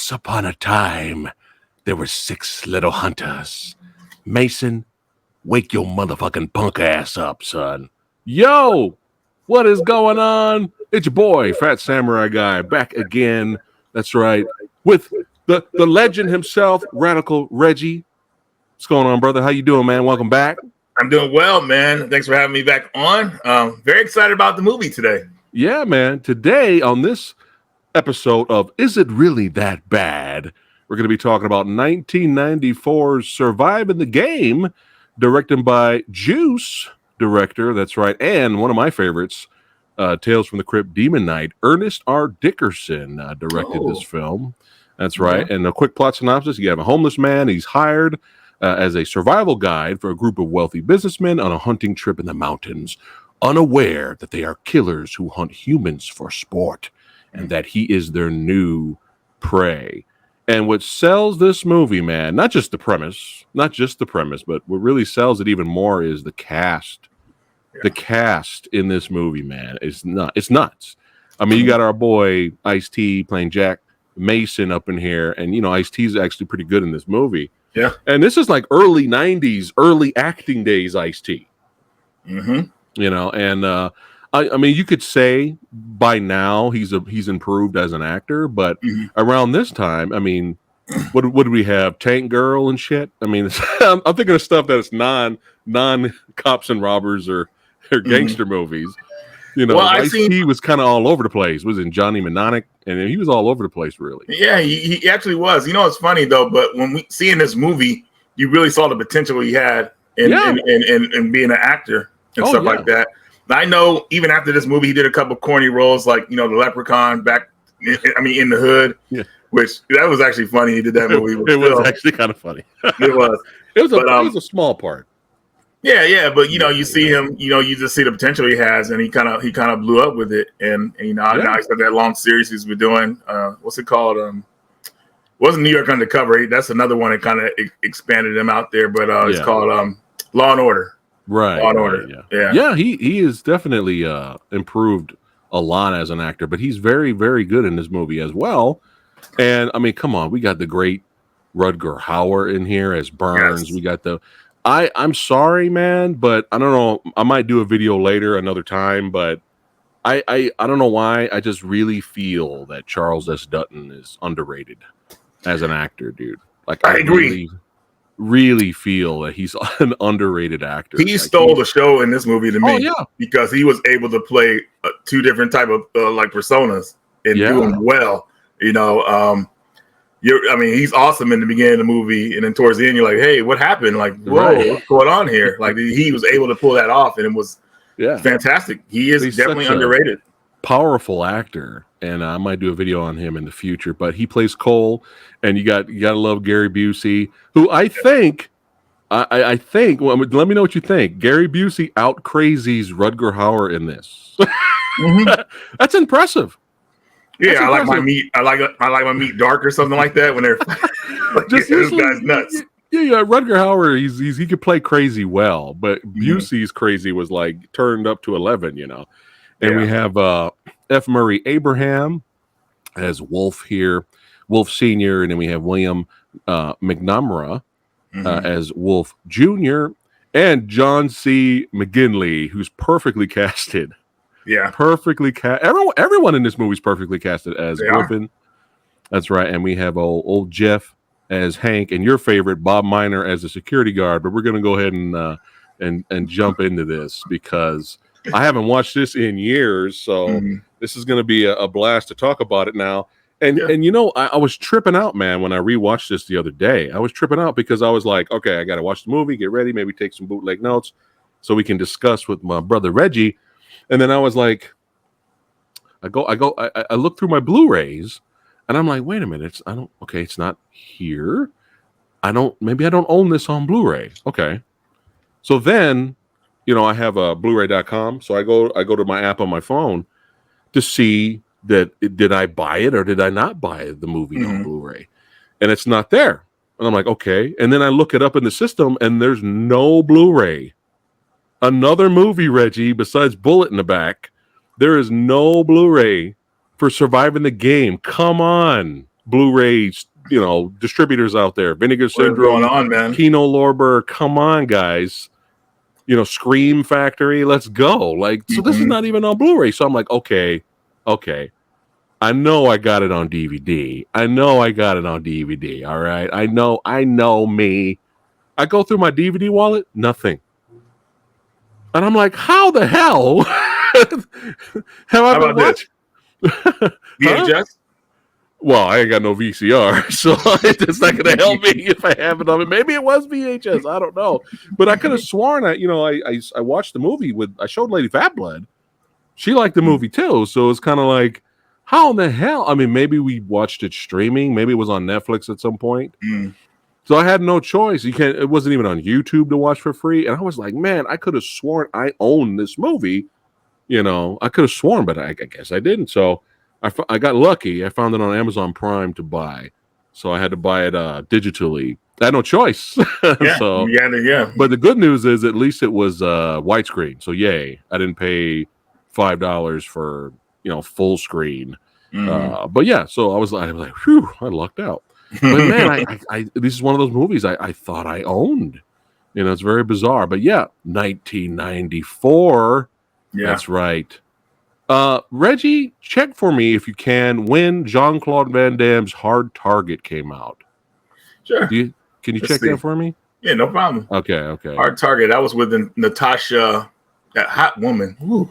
Once upon a time, there were 6 little hunters. Mason, wake your motherfucking punk ass up, son. Yo, what is going on? It's your boy, PhatSamuraiGuy, back again. That's right, with the legend himself, Radical Reggie. What's going on, brother? How you doing, man? Welcome back. I'm doing well, man. Thanks for having me back on. Very excited about the movie today. Yeah, man. Today on this episode of Is It Really That Bad? We're going to be talking about 1994's Surviving the Game, directed by Juice director, that's right, and one of my favorites, Tales from the Crypt Demon Knight, Ernest R. Dickerson directed this film. That's right. And a quick plot synopsis: you have a homeless man. He's hired as a survival guide for a group of wealthy businessmen on a hunting trip in the mountains, unaware that they are killers who hunt humans for sport and that he is their new prey. And what sells this movie, man, not just the premise, but what really sells it even more is the cast. Yeah. The cast in this movie, man, it's nuts. I mean, you got our boy Ice-T playing Jack Mason up in here, and you know, Ice-T is actually pretty good in this movie. Yeah. And this is like early 90s, early acting days Ice-T. Mm-hmm. You know, and I mean, you could say by now he's improved as an actor, but around this time, I mean, what did we have? Tank Girl and shit. I mean, I'm thinking of stuff that's non cops and robbers or gangster movies. You know, well, Ice-T was kind of all over the place. Was in Johnny Mnemonic, and he was all over the place, really. Yeah, he actually was. You know, it's funny though, but when we see in this movie, you really saw the potential he had in being an actor and stuff like that. I know even after this movie, he did a couple corny roles like, you know, the Leprechaun in the Hood, which that was actually funny. He did that movie. It was actually kind of funny. It was. It was a small part. Yeah, but you know, you see him, you know, you just see the potential he has, and he kind of blew up with it, and you know, now he's got that long series he's been doing. What's it called? Wasn't New York Undercover? That's another one that kind of expanded him out there, but it's called Law and Order. Right. Law and Order. Yeah. He is definitely improved a lot as an actor, but he's very, very good in this movie as well. And I mean, come on, we got the great Rutger Hauer in here as Burns. Yes. We got I'm sorry, man, but I don't know. I might do a video later another time, but I don't know why. I just really feel that Charles S. Dutton is underrated as an actor, dude. Like I agree. Really feel that he's an underrated actor. He stole the show in this movie to me because he was able to play 2 different type of like personas and do them well. You know, he's awesome in the beginning of the movie, and then towards the end, you're like, hey, what happened? Like, whoa, what's going on here? Like, he was able to pull that off, and it was fantastic. He's definitely underrated. Powerful actor, and I might do a video on him in the future. But he plays Cole, and you gotta love Gary Busey, who I think. I think. Well, let me know what you think. Gary Busey out crazies Rutger Hauer in this. That's impressive. Yeah, I like my meat. I like my meat dark or something like that. When they're like, this guy's nuts. Yeah. Rutger Hauer, he could play crazy well, but Busey's crazy was like turned up to 11, you know. And we have F. Murray Abraham as Wolf here, Wolf Senior, and then we have William McNamara as Wolf Jr. and John C. McGinley, who's perfectly casted. Yeah, perfectly cast. Everyone in this movie is perfectly casted as Griffin. That's right. And we have old Jeff as Hank, and your favorite Bob Miner as the security guard. But we're gonna go ahead and jump into this because I haven't watched this in years, so this is gonna be a blast to talk about it now. And you know, I was tripping out, man, when I rewatched this the other day. I was tripping out because I was like, okay, I gotta watch the movie, get ready, maybe take some bootleg notes so we can discuss with my brother Reggie. And then I was like, I look through my Blu-rays, and I'm like, wait a minute, it's not here. Maybe I don't own this on Blu-ray. Okay. So then, you know, I have a Blu-ray.com, so I go to my app on my phone to see did I buy it or did I not buy the movie on Blu-ray? And it's not there. And I'm like, okay. And then I look it up in the system, and there's no Blu-ray. Another movie, Reggie, besides Bullet in the Back, there is no Blu-ray for Surviving the Game. Come on. Blu-ray, distributors out there. Vinegar Syndrome, going on, man? Kino Lorber. Come on, guys. Scream Factory. Let's go. So this is not even on Blu-ray. So I'm like, okay. I know I got it on DVD. All right. I know me. I go through my DVD wallet, nothing. And I'm like, how the hell have I been watching? VHS? Huh? Well, I ain't got no VCR, so it's not going to help me if I have it on it. Maybe it was VHS. I don't know. But I could have sworn I watched the movie I showed Lady Fat Blood. She liked the movie too. So it's kind of like, how in the hell? I mean, maybe we watched it streaming. Maybe it was on Netflix at some point. So I had no choice. It wasn't even on YouTube to watch for free. And I was like, man, I could have sworn I owned this movie. I could have sworn, but I guess I didn't. So I got lucky. I found it on Amazon Prime to buy. So I had to buy it digitally. I had no choice. Yeah. But the good news is at least it was widescreen. So yay. I didn't pay $5 for, full screen. But yeah, so I was like, whew, I lucked out. But man, this is one of those movies I thought I owned. It's very bizarre. But yeah, 1994. Yeah. That's right. Reggie, check for me if you can when Jean-Claude Van Damme's Hard Target came out. Sure. Can you check that for me? Yeah, no problem. Okay. Hard Target. That was with Natasha, that hot woman. Woo.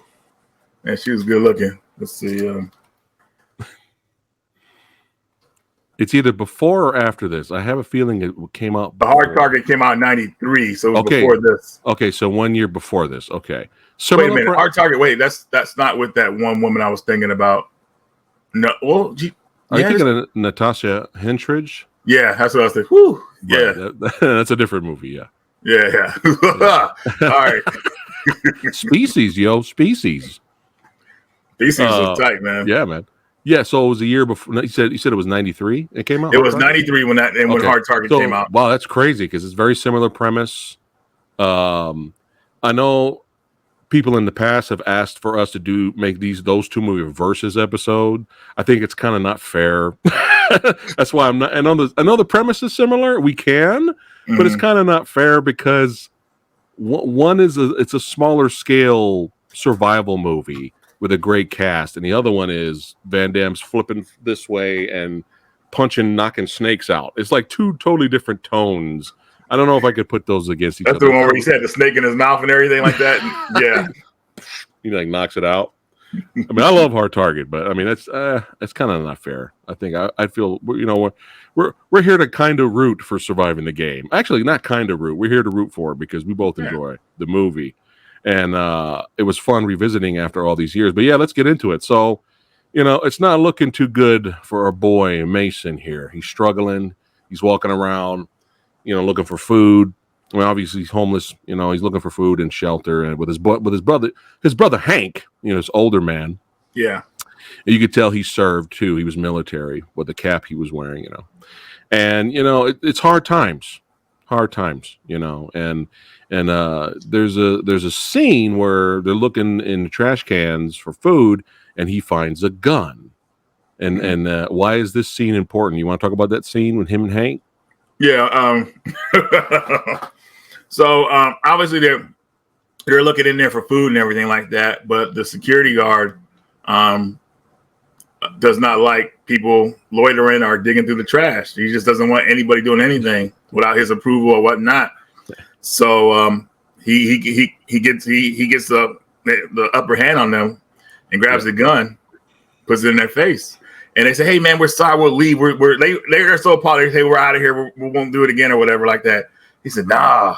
And she was good looking. Let's see. It's either before or after this. I have a feeling it came out. The Hard Target came out in 93, so it was before this. Okay, so 1 year before this. Okay. So wait a minute. Hard Target. Wait, that's not with that one woman I was thinking about. No. Well, are you thinking of Natasha Henstridge? Yeah, that's what I was thinking. Whew. Yeah, right. That's a different movie. Yeah. Yeah. All right. Species, yo. Species. Species was tight, man. Yeah, man. Yeah, so it was a year before. You said it was 93. It came out. It was 93 when Hard Target came out. Wow, that's crazy because it's very similar premise. I know people in the past have asked for us to make those two movie versus episode. I think it's kind of not fair. That's why I'm not. And I know the premise is similar. We can, but it's kind of not fair because one is it's a smaller scale survival movie with a great cast, and the other one is Van Damme's flipping this way and knocking snakes out. It's like two totally different tones. I don't know if I could put those against each other. That's the one where he had the snake in his mouth and everything like that. Yeah, he knocks it out. I mean, I love Hard Target, but I mean that's kind of not fair. I think I feel we're here to kind of root for surviving the game. Actually, not kind of root. We're here to root for it because we both enjoy the movie. And it was fun revisiting after all these years. But yeah, let's get into it. So, it's not looking too good for our boy Mason here. He's struggling. He's walking around, looking for food. I mean, obviously he's homeless. He's looking for food and shelter. And with his brother Hank, his older man. Yeah. And you could tell he served too. He was military with the cap he was wearing. And it's hard times. And there's a scene where they're looking in trash cans for food, and he finds a gun. And why is this scene important? You want to talk about that scene with him and Hank? Yeah. So obviously they're looking in there for food and everything like that, but the security guard does not like people loitering or digging through the trash. He just doesn't want anybody doing anything without his approval or whatnot. So he gets the upper hand on them and grabs the gun, puts it in their face, and they say, "Hey man, we're sorry, we'll leave. They're so appalled. They say we're out of here. We won't do it again or whatever like that." He said, "Nah,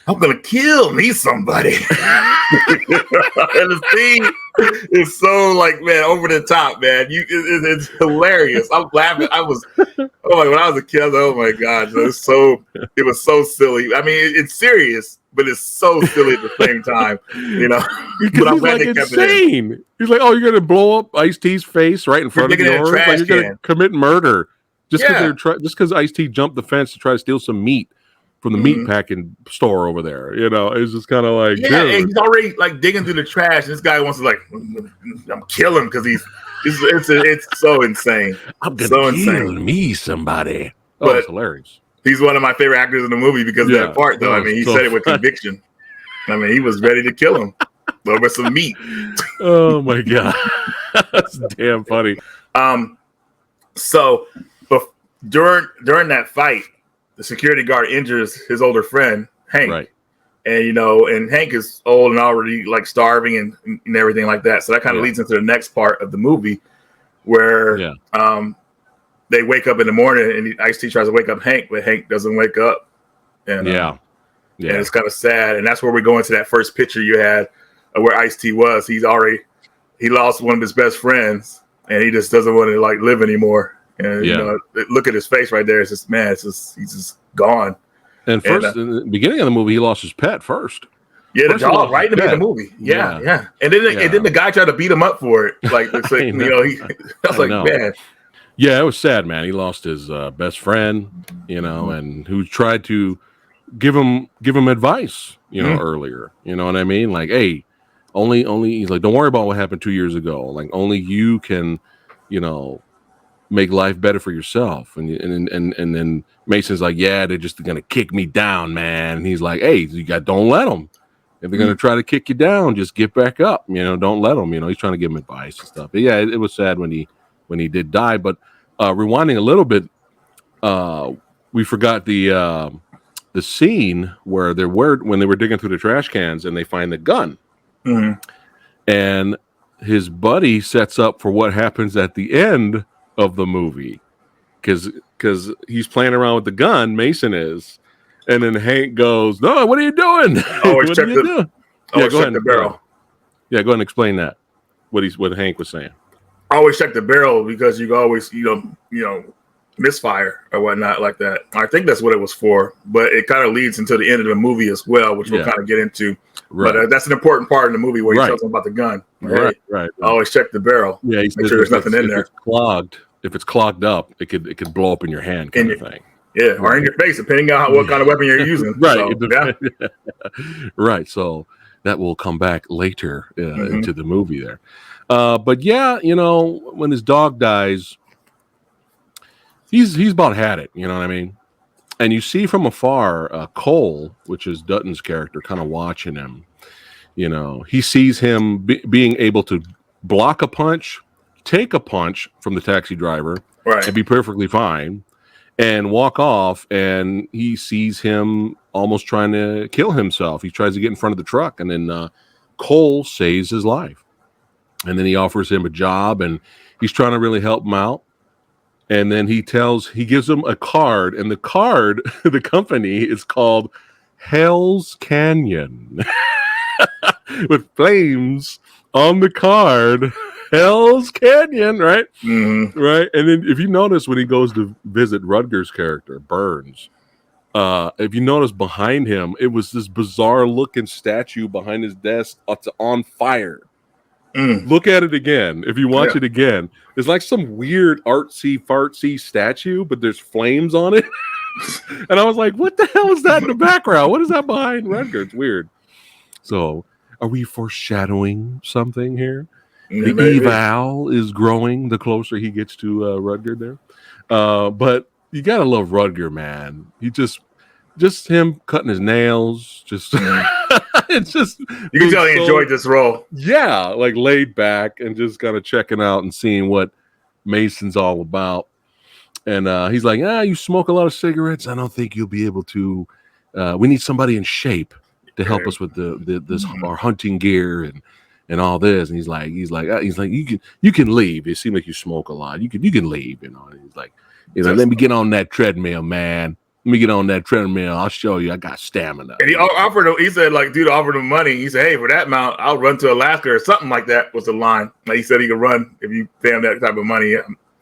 I'm gonna kill somebody." And the scene is so over the top, man. It's hilarious. I'm laughing. When I was a kid, I was like, oh my god, it was so silly. I mean, it's serious, but it's so silly at the same time, But I'm glad they kept it in. He's like, oh, you're gonna blow up Ice-T's face right in front of yours? Like you're gonna commit murder just because Ice-T jumped the fence to try to steal some meat from the meat packing store over there. It's just kind of like, and he's already digging through the trash. This guy wants to I'm kill him because he's It's so insane. I'm gonna so kill insane. me somebody. Oh, But it's hilarious. He's one of my favorite actors in the movie because of that part, though. I mean, he said it with conviction. I mean, he was ready to kill him over some meat. Oh my god, that's damn funny. So during that fight, the security guard injures his older friend Hank, right? And and Hank is old and already like starving and everything like that. So that kind of leads into the next part of the movie, where they wake up in the morning and Ice-T tries to wake up Hank, but Hank doesn't wake up. And and it's kind of sad. And that's where we go into that first picture you had of where Ice-T was. He lost one of his best friends, and he just doesn't want to like live anymore. And look at his face right there. It's just he's just gone. And first, in the beginning of the movie, he lost his pet first. Yeah, the dog right in the beginning of the movie. Yeah. And then the guy tried to beat him up for it. Like, it's like I was like, man. Yeah, it was sad, man. He lost his best friend, and who tried to give him advice, earlier. You know what I mean? Like, hey, only he's like, don't worry about what happened 2 years ago. Like, only you can, make life better for yourself. And then Mason's like, yeah, they're just gonna kick me down, man. And he's like, hey, don't let them. If they're gonna try to kick you down, just get back up. Don't let them. He's trying to give him advice and stuff. But yeah, it was sad when he did die. But rewinding a little bit, we forgot the scene where when they were digging through the trash cans and they find the gun, and his buddy sets up for what happens at the end of the movie, because he's playing around with the gun. Mason is, and then Hank goes, "No, what are you doing? What are you doing?" Yeah, go ahead. The barrel. Yeah, go ahead and explain that. What Hank was saying. Always check the barrel because you always misfire or whatnot like that. I think that's what it was for, but it kind of leads into the end of the movie as well, which we'll kind of get into. Right. But that's an important part in the movie where he tells them about the gun. Right. Always check the barrel. Yeah, make sure there's nothing in there. If it's clogged up, it could blow up in your hand, kind of thing. Yeah, or in your face, depending on what kind of weapon you're using. Right. So, right. So that will come back later into the movie there. But yeah, when his dog dies, he's about had it. You know what I mean? And you see from afar, Cole, which is Dutton's character, kind of watching him. He sees him being able to block a punch, take a punch from the taxi driver, and be perfectly fine, and walk off. And he sees him almost trying to kill himself. He tries to get in front of the truck, and then Cole saves his life. And then he offers him a job, and he's trying to really help him out. And then he gives him a card, and the card, the company is called Hell's Canyon with flames on the card. Hell's Canyon, right? Right. And then if you notice when he goes to visit Rutger's character, Burns, if you notice behind him, it was this bizarre looking statue behind his desk. It's on fire. Look at it again. If you watch it again, there's like some weird artsy fartsy statue, but there's flames on it. And I was like, what the hell is that in the background? What is that behind Rutger? It's weird. So are we foreshadowing something here? The eval is growing the closer he gets to Rutger there. But you gotta love Rutger, man. He just him cutting his nails, it's just you can tell he enjoyed this role. Yeah, like laid back and just kind of checking out and seeing what Mason's all about. And he's like, you smoke a lot of cigarettes. I don't think you'll be able to. We need somebody in shape to help us with this our hunting gear and all this. And he's like, you can leave. It seems like you smoke a lot. You can leave. And he's like, let me get on that treadmill, man. Let me get on that treadmill. I'll show you. I got stamina. And he said, like, dude offered him money. He said, hey, for that amount, I'll run to Alaska or something like that was the line. Like he said he could run if you pay him that type of money.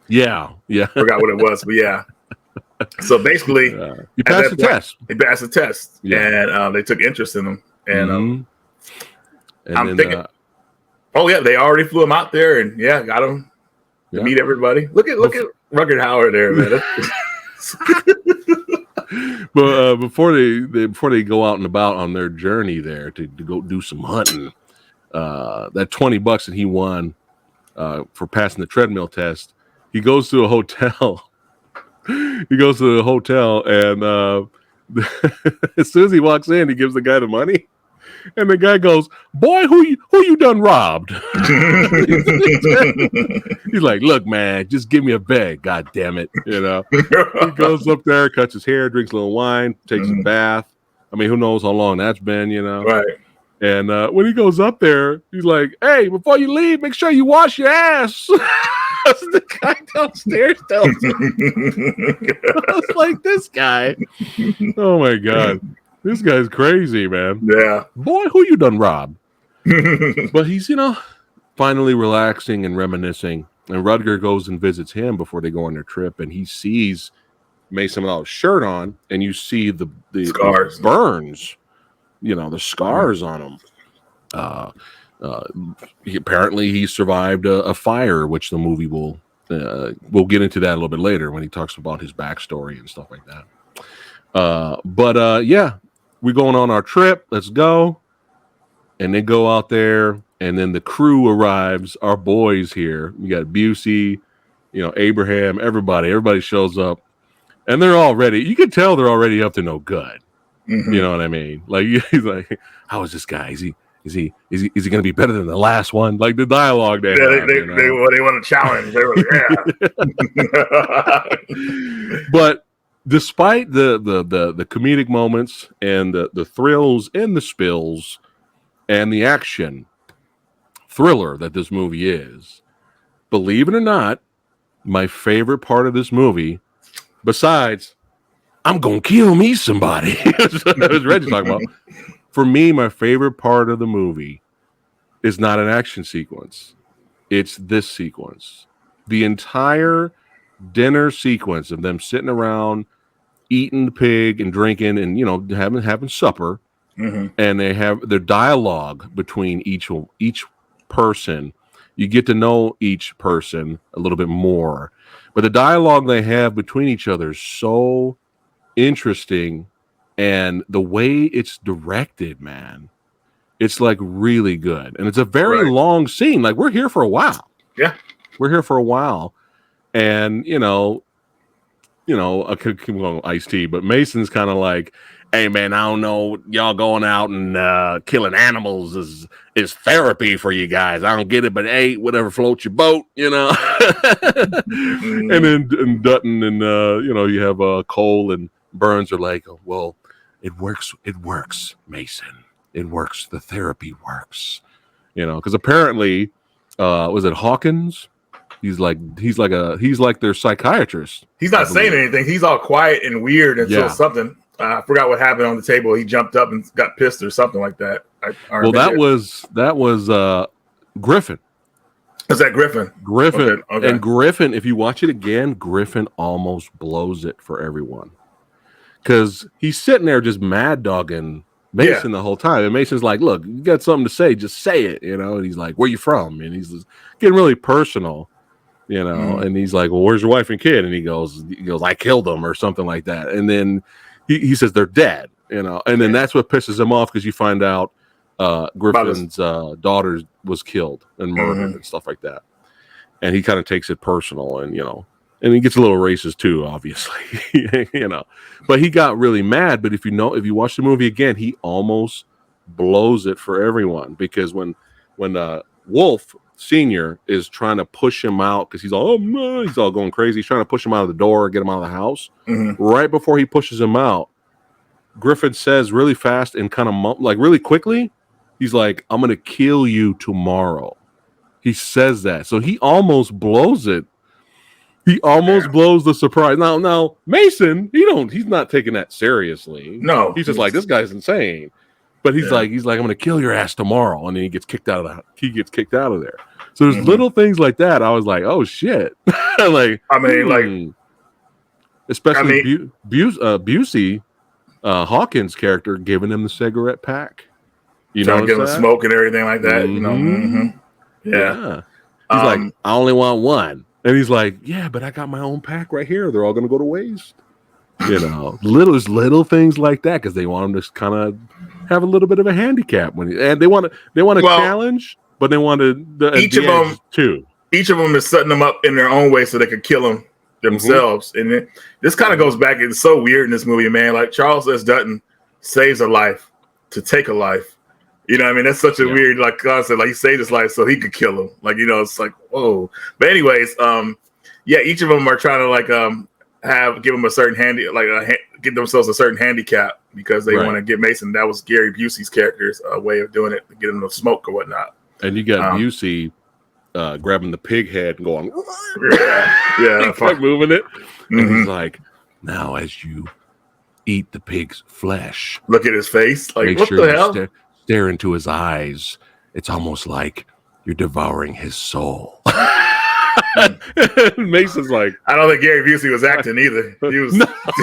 Yeah. Forgot what it was, but yeah. So basically, he passed the test. He passed the test, and they took interest in him. And, I'm thinking, they already flew him out there, and got him to meet everybody. Look at Rutger Hauer there, man. But before they go out and about on their journey there to go do some hunting, that $20 that he won for passing the treadmill test. He goes to a hotel. He goes to the hotel, and as soon as he walks in, he gives the guy the money. And the guy goes, "Boy, who you done robbed?" He's like, "Look, man, just give me a bag, god damn it." You know. He goes up there, cuts his hair, drinks a little wine, takes a bath. I mean, who knows how long that's been, you know? Right. And when he goes up there, he's like, "Hey, before you leave, make sure you wash your ass." The guy downstairs tells him. I was like, this guy. Oh my god. This guy's crazy, man. Yeah. Boy, who you done robbed? But he's, finally relaxing and reminiscing. And Rutger goes and visits him before they go on their trip. And he sees Mason without a shirt on. And you see the scars, the burns, the scars on him. Apparently he survived a fire, which the movie we'll get into that a little bit later when he talks about his backstory and stuff like that. But we're going on our trip. Let's go. And they go out there, and then the crew arrives. Our boys here. We got Busey, Abraham, everybody shows up, and they're all ready. You can tell they're already up to no good. Mm-hmm. You know what I mean? Like, he's like, how is this guy? Is he going to be better than the last one? Like the dialogue they have, they want to challenge. They were But despite the comedic moments and the thrills and the spills and the action thriller that this movie is, believe it or not, my favorite part of this movie, besides I'm gonna kill me somebody, as Reggie talking about. For me, my favorite part of the movie is not an action sequence. It's this sequence. The entire dinner sequence of them sitting around, eating the pig and drinking and, having supper. Mm-hmm. And they have their dialogue between each person. You get to know each person a little bit more. But the dialogue they have between each other is so interesting. And the way it's directed, man, it's like really good. And it's a very long scene. Like, we're here for a while. Yeah. We're here for a while. And, I could keep going Ice-T, but Mason's kind of like, hey, man, I don't know. Y'all going out and killing animals is therapy for you guys. I don't get it, but hey, whatever floats your boat, Mm-hmm. And then Dutton and, you have Cole and Burns are like, oh, well, it works, Mason. It works. The therapy works, because apparently, was it Hawkins? He's like their psychiatrist. He's not saying anything. He's all quiet and weird until something. I forgot what happened on the table. He jumped up and got pissed or something like that. That was Griffin. Is that Griffin? Griffin. Okay. And Griffin, if you watch it again, Griffin almost blows it for everyone. Because he's sitting there just mad dogging Mason the whole time. And Mason's like, look, you got something to say, just say it, And he's like, where you from? And he's getting really personal, And he's like, well, where's your wife and kid? And he goes, I killed them or something like that. And then he says they're dead, And then that's what pisses him off because you find out Griffin's daughter was killed and murdered and stuff like that. And he kind of takes it personal and, and he gets a little racist too, obviously, but he got really mad. But if you watch the movie again, he almost blows it for everyone because when Wolf Senior is trying to push him out because he's all going crazy. He's trying to push him out of the door, get him out of the house. Mm-hmm. Right before he pushes him out, Griffin says really fast and kind of like really quickly, he's like, I'm going to kill you tomorrow. He says that. So he almost blows it. He almost blows the surprise. Now Mason, he's not taking that seriously. No. He's just like, this guy's insane. But he's like, I'm going to kill your ass tomorrow. And then he gets kicked out of there. So there's little things like that. I was like, oh shit. Especially Busey, Hawkins' character giving him the cigarette pack. Trying to give him smoke and everything like that. Mm-hmm. Yeah. He's like, I only want one. And he's like, yeah, but I got my own pack right here. They're all going to go to waste. Little things like that because they want him to kind of have a little bit of a handicap and they want to challenge, but they want to each of them too. each of them is setting them up in their own way so they could kill them themselves. Mm-hmm. And this kind of goes back. It's so weird in this movie, man. Like Charles S. Dutton saves a life to take a life. You know what I mean? That's such a weird like concept. Like he saved his life so he could kill him. Like, you know, it's like, whoa. But anyways, each of them are trying to like give them a certain get themselves a certain handicap because they want to get Mason. That was Gary Busey's character's way of doing it, to get him to smoke or whatnot. And you got Busey grabbing the pig head and going, he kept moving it. And he's like, now as you eat the pig's flesh, look at his face. Like, make what sure the hell? Stare into his eyes. It's almost like you're devouring his soul. Mason's like, I don't think Gary Busey was acting either. He was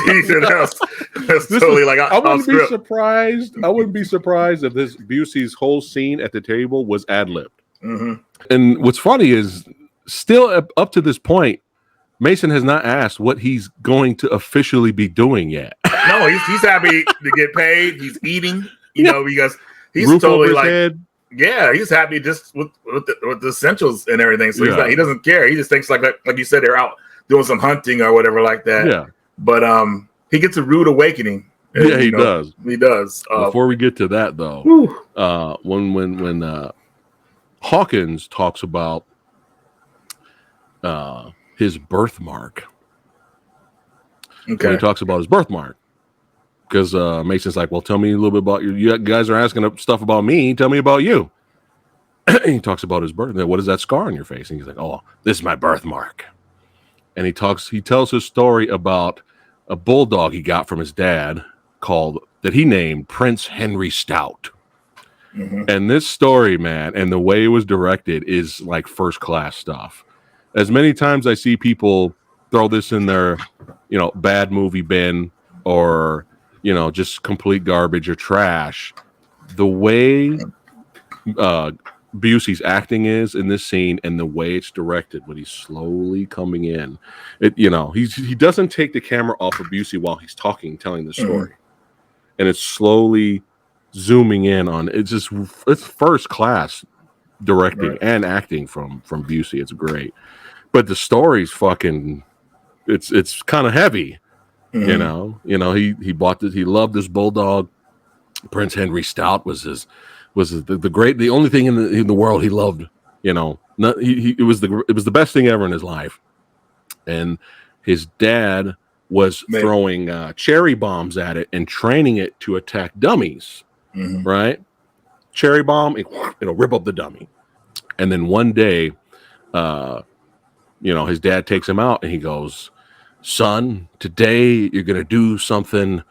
anything else. That's totally like I wouldn't be surprised. I wouldn't be surprised if this Busey's whole scene at the table was ad-libbed. Mm-hmm. And what's funny is, still up to this point, Mason has not asked what he's going to officially be doing yet. No, he's happy to get paid. He's eating, you know, because he's roof totally like, head. Yeah, he's happy just with the essentials and everything. So he doesn't care. He just thinks like you said, they're out doing some hunting or whatever like that. Yeah. But he gets a rude awakening. And, he does. He does. Before we get to that though, when Hawkins talks about his birthmark. Okay. When he talks about his birthmark. Because Mason's like, well, tell me a little bit about you guys are asking stuff about me. Tell me about you. And he talks about his birth. What is that scar on your face? And he's like, oh, this is my birthmark. And he tells his story about a bulldog he got from his dad that he named Prince Henry Stout. Mm-hmm. And this story, man, and the way it was directed is like first class stuff. As many times I see people throw this in their, bad movie bin or, just complete garbage or trash. The way Busey's acting is in this scene and the way it's directed when he's slowly coming in, he doesn't take the camera off of Busey while he's talking, telling the story. Mm-hmm. And it's slowly zooming in on it's first class directing and acting from Busey. It's great. But the story's fucking it's kind of heavy. Mm-hmm. He bought this. He loved this bulldog. Prince Henry Stout was the only thing in the world he loved. It was the best thing ever in his life. And his dad was throwing cherry bombs at it and training it to attack dummies. Mm-hmm. Right? Cherry bomb, it'll rip up the dummy. And then one day, his dad takes him out and he goes, son, today you're going to do something,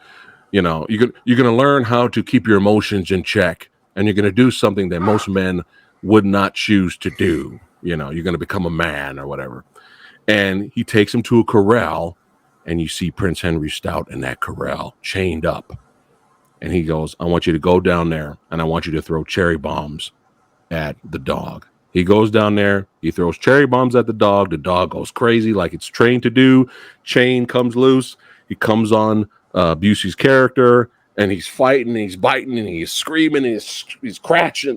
you're going to learn how to keep your emotions in check, and you're going to do something that most men would not choose to do. You're going to become a man or whatever. And he takes him to a corral, and you see Prince Henry Stout in that corral, chained up. And he goes, I want you to go down there, and I want you to throw cherry bombs at the dog. He goes down there, he throws cherry bombs at the dog goes crazy like it's trained to do. Chain comes loose. He comes on Busey's character, and he's fighting, and he's biting, and he's screaming, and he's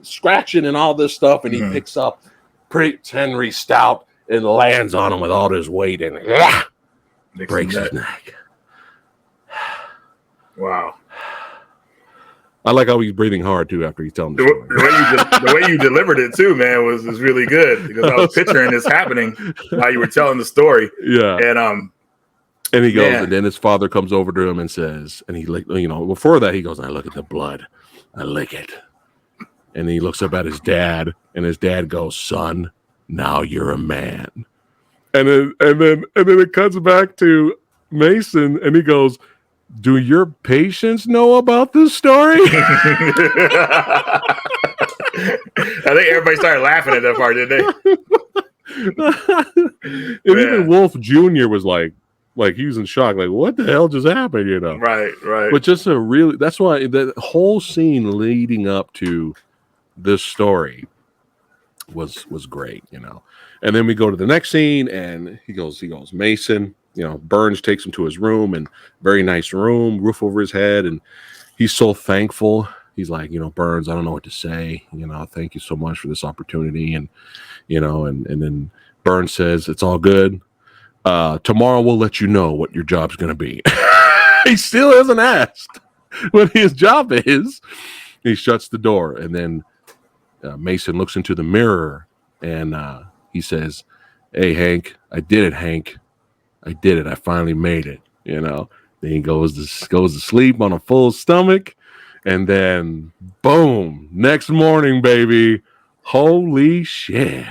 scratching and all this stuff, and he picks up Prince Henry Stout and lands on him with all his weight, and breaks his neck. Wow. I like how he's breathing hard too after he's telling the story. The way you delivered it too, man, was really good, because I was picturing this happening while you were telling the story. Yeah, and he goes, and then his father comes over to him and says, and he before that he goes, I look at the blood, I lick it, and he looks up at his dad, and his dad goes, son, now you're a man, and then it cuts back to Mason, and he goes, do your patients know about this story? I think everybody started laughing at that part, didn't they? And even Wolf Jr. was like he was in shock, like, what the hell just happened, Right. But just that's why the whole scene leading up to this story was great, And then we go to the next scene, and he goes, Mason, Burns takes him to his room, and very nice room, roof over his head, and he's so thankful. He's like, Burns, I don't know what to say. Thank you so much for this opportunity, and and then Burns says, it's all good. Tomorrow we'll let you know what your job's going to be. He still hasn't asked what his job is. He shuts the door, and then Mason looks into the mirror, and he says, hey, Hank, I did it, Hank. I did it. I finally made it. Then he goes to sleep on a full stomach, and then boom, next morning, baby. Holy shit.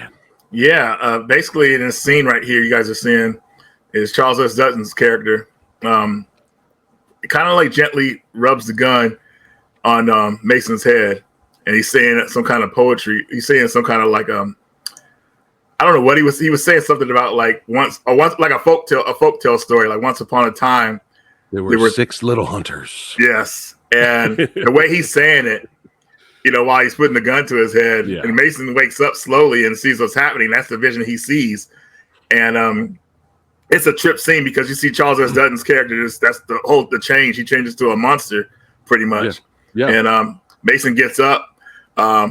Yeah, basically in this scene right here, you guys are seeing is Charles S. Dutton's character. It kind of like gently rubs the gun on Mason's head, and he's saying some kind of poetry. He's saying some kind of like I don't know what he was saying something about like once like a folktale story, like once upon a time there were 6 little hunters. Yes, and the way he's saying it, while he's putting the gun to his head, and Mason wakes up slowly and sees what's happening. That's the vision he sees, and it's a trip scene because you see Charles S. Dutton's character. That's the change. He changes to a monster, pretty much. Yeah. And Mason gets up.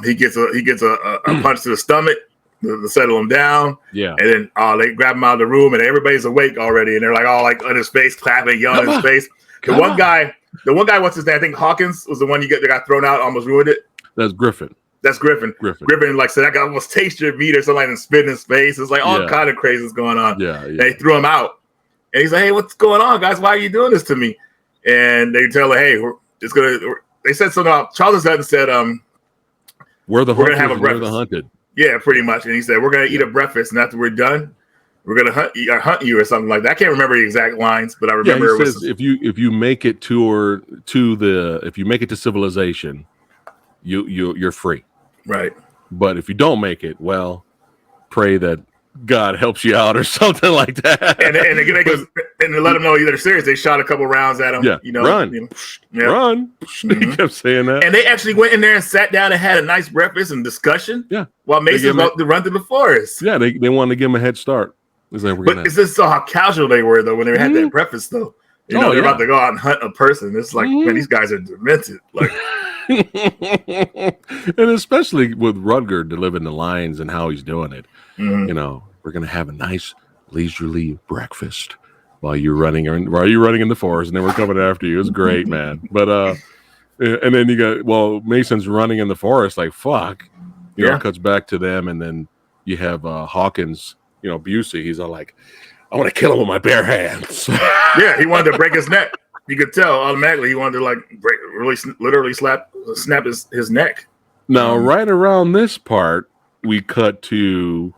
He gets a punch to the stomach to settle him down. Yeah. And then they grab him out of the room, and everybody's awake already, and they're like all like on his face, clapping, yelling in his face. The one guy, what's his name? I think Hawkins was the one that got thrown out, almost ruined it. That's Griffin. Griffin like said, I got almost taste your meat or something and spit in his face. It's like all kind of crazy is going on. Yeah. And they threw him out. And he's like, hey, what's going on, guys? Why are you doing this to me? And they tell her, hey, they said something about Charles Dutton said, we're gonna have a breakfast. We're the hunted. Yeah, pretty much. And he said, we're gonna eat a breakfast, and after we're done, we're gonna hunt you or something like that. I can't remember the exact lines, but I remember he says, if you make it if you make it to civilization, you're free. Right. But if you don't make it, well, pray that God helps you out or something like that. And they let them know they're serious. They shot a couple rounds at him. Yeah. Run. Run. Mm-hmm. He kept saying that. And they actually went in there and sat down and had a nice breakfast and discussion. Yeah. While Mason about to run through the forest. Yeah, they wanted to give him a head start. It's just so how casual they were though when they had that breakfast though. They're about to go out and hunt a person. It's like, man, these guys are demented. Like and especially with Rutger delivering the lines and how he's doing it. We're gonna have a nice leisurely breakfast while you're running in the forest, and then we're coming after you. It's great, man. But and then you got Mason's running in the forest like fuck. It cuts back to them, and then you have Hawkins, Busey. He's all like, I want to kill him with my bare hands. Yeah, he wanted to break his neck. You could tell automatically he wanted to like literally snap his neck. Now, right around this part, we cut to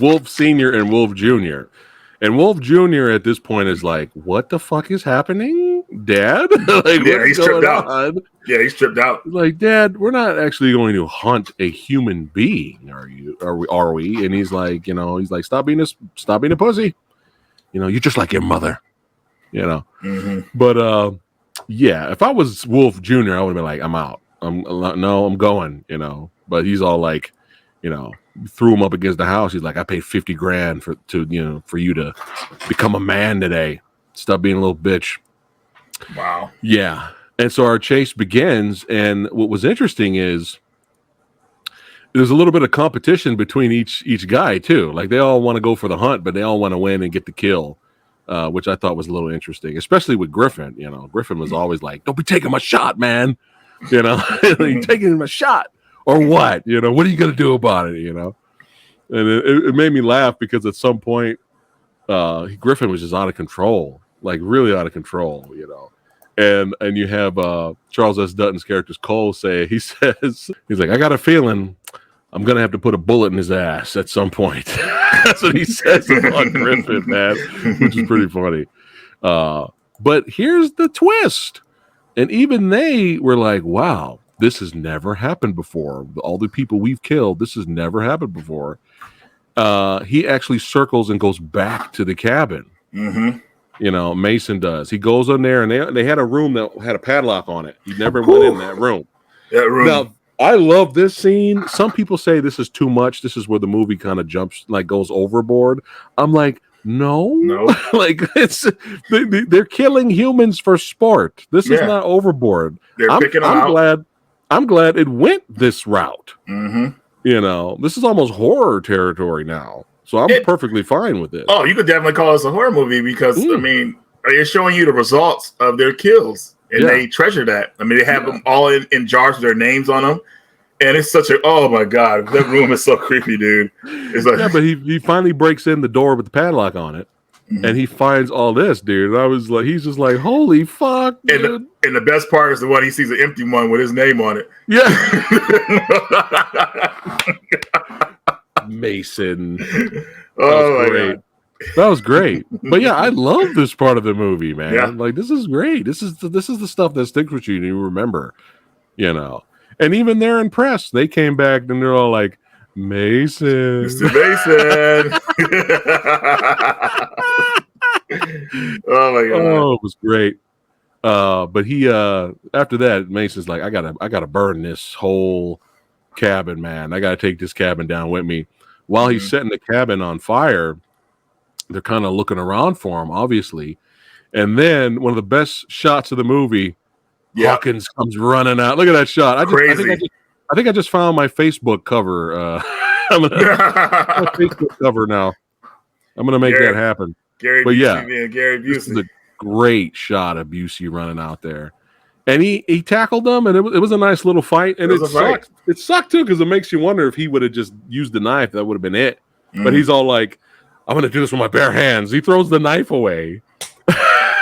Wolf Sr. and Wolf Jr. And Wolf Jr. at this point is like, what the fuck is happening, Dad? He's tripped out. Yeah, he's tripped out. Like, Dad, we're not actually going to hunt a human being, are we? And he's like, stop being a pussy. You're just like your mother. Mm-hmm. But if I was Wolf Jr., I would have been like, I'm out. I'm going, But he's all like, threw him up against the house. He's like, I paid $50,000 for you to become a man today. Stop being a little bitch. Wow. Yeah. And so our chase begins. And what was interesting is there's a little bit of competition between each guy too. Like they all want to go for the hunt, but they all want to win and get the kill, which I thought was a little interesting, especially with Griffin. Griffin was always like, don't be taking my shot, man. You're taking my shot. Or what? What are you going to do about it? And it made me laugh because at some point, Griffin was just out of control, like really out of control, And you have Charles S. Dutton's character's Cole he's like, I got a feeling I'm going to have to put a bullet in his ass at some point. That's what he says about Griffin, man, which is pretty funny. But here's the twist. And even they were like, wow. This has never happened before. All the people we've killed, this has never happened before. He actually circles and goes back to the cabin. Mm-hmm. Mason does. He goes in there, and they had a room that had a padlock on it. He never went in that room. Now, I love this scene. Some people say this is too much. This is where the movie kind of goes overboard. I'm like, no. Like they're killing humans for sport. This is not overboard. They're picking them out. I'm glad it went this route. Mm-hmm. You know, this is almost horror territory now. So I'm perfectly fine with this. Oh, you could definitely call this a horror movie because, I mean, it's showing you the results of their kills. And they treasure that. I mean, they have them all in jars with their names on them. And it's such a, oh my God, that room is so creepy, dude. It's like, yeah, but he finally breaks in the door with the padlock on it. And he finds all this, dude. And I was like, he's just like, holy fuck, dude. And the best part is the one he sees an empty one with his name on it. Yeah. Mason. Oh my God. That was great. But yeah, I love this part of the movie, man. Yeah. Like, this is great. This is the stuff that sticks with you and you remember, you know. And even they're impressed. They came back and they're all like, Mason. Mr. Mason. Oh my God. Oh, it was great. But he after that, Mason's like, I gotta burn this whole cabin, man. I gotta take this cabin down with me. While he's setting the cabin on fire, they're kind of looking around for him, obviously. And then one of the best shots of the movie, Hawkins comes running out. Look at that shot. I think I just found my Facebook cover. I'm gonna my Facebook cover now. I'm gonna make that happen. Gary Busey, man. Gary Busey. This is a great shot of Busey running out there. And he tackled them, and it was a nice little fight. And it sucked. It sucked too, because it makes you wonder if he would have just used the knife, that would have been it. But he's all like, I'm gonna do this with my bare hands. He throws the knife away